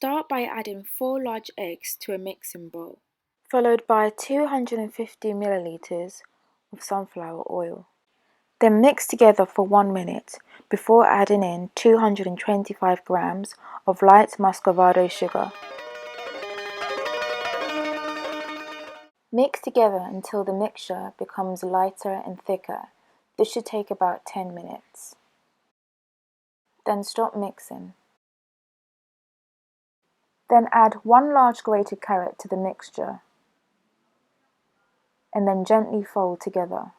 Start by adding 4 large eggs to a mixing bowl, followed by 250 milliliters of sunflower oil. Then mix together for 1 minute before adding in 225 grams of light muscovado sugar. Mix together until the mixture becomes lighter and thicker. This should take about 10 minutes. Then stop mixing. Then add 1 large grated carrot to the mixture and then gently fold together.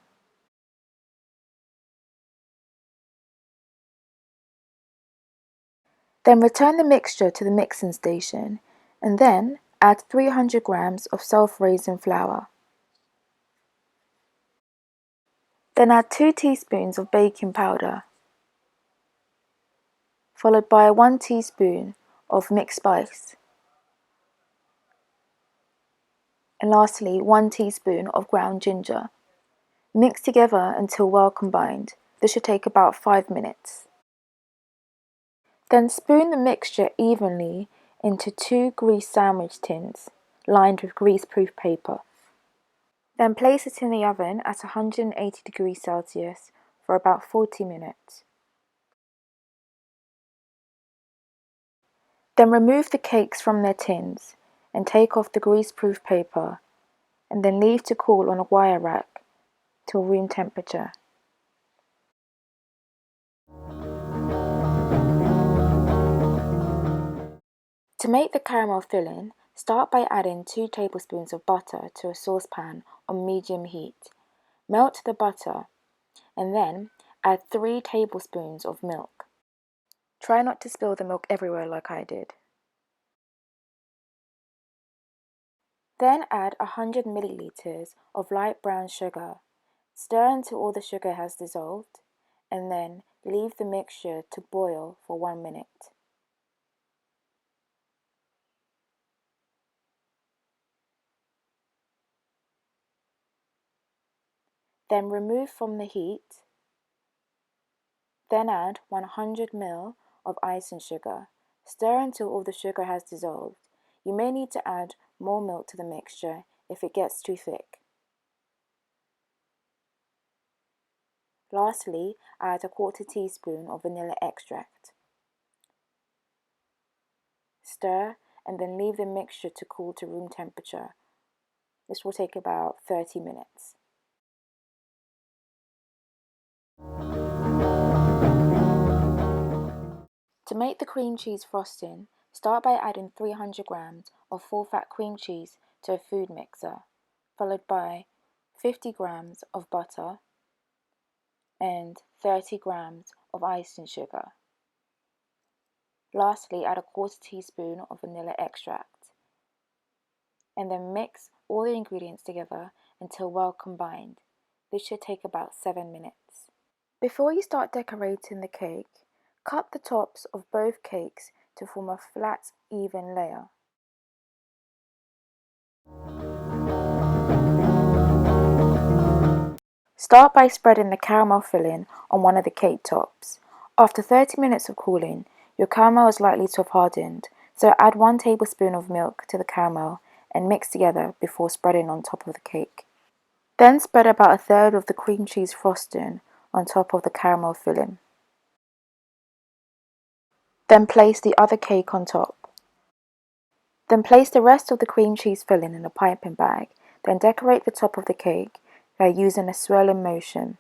Then return the mixture to the mixing station and then add 300 grams of self-raising flour. Then add 2 teaspoons of baking powder, followed by 1 teaspoon of mixed spice, and lastly 1 teaspoon of ground ginger. Mix together until well combined. This should take about 5 minutes. Then spoon the mixture evenly into 2 grease sandwich tins lined with greaseproof paper. Then place it in the oven at 180 degrees Celsius for about 40 minutes. Then remove the cakes from their tins and take off the greaseproof paper and then leave to cool on a wire rack till room temperature. To make the caramel filling, start by adding 2 tablespoons of butter to a saucepan on medium heat. Melt the butter and then add 3 tablespoons of milk. Try not to spill the milk everywhere like I did. Then add 100 milliliters of light brown sugar. Stir until all the sugar has dissolved and then leave the mixture to boil for 1 minute. Then remove from the heat. Then add 100 ml of icing sugar. Stir until all the sugar has dissolved. You may need to add more milk to the mixture if it gets too thick. Lastly, add a 1/4 teaspoon of vanilla extract. Stir and then leave the mixture to cool to room temperature. This will take about 30 minutes. To make the cream cheese frosting, start by adding 300 grams of full-fat cream cheese to a food mixer, followed by 50 grams of butter and 30 grams of icing sugar. Lastly, add a 1/4 teaspoon of vanilla extract and then mix all the ingredients together until well combined. This should take about 7 minutes. Before you start decorating the cake, cut the tops of both cakes to form a flat, even layer. Start by spreading the caramel filling on one of the cake tops. After 30 minutes of cooling, your caramel is likely to have hardened, so add 1 tablespoon of milk to the caramel and mix together before spreading on top of the cake. Then spread about 1/3 of the cream cheese frosting on top of the caramel filling. Then place the other cake on top. Then place the rest of the cream cheese filling in a piping bag. Then decorate the top of the cake by using a swirling motion.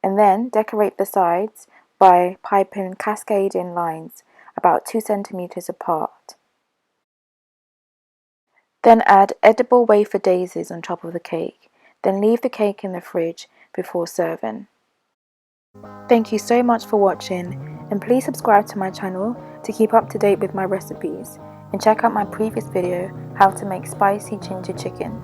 And then decorate the sides by piping cascading lines about 2 centimeters apart. Then add edible wafer daisies on top of the cake. Then leave the cake in the fridge before serving. Thank you so much for watching, and please subscribe to my channel to keep up to date with my recipes, and check out my previous video, how to make spicy ginger chicken.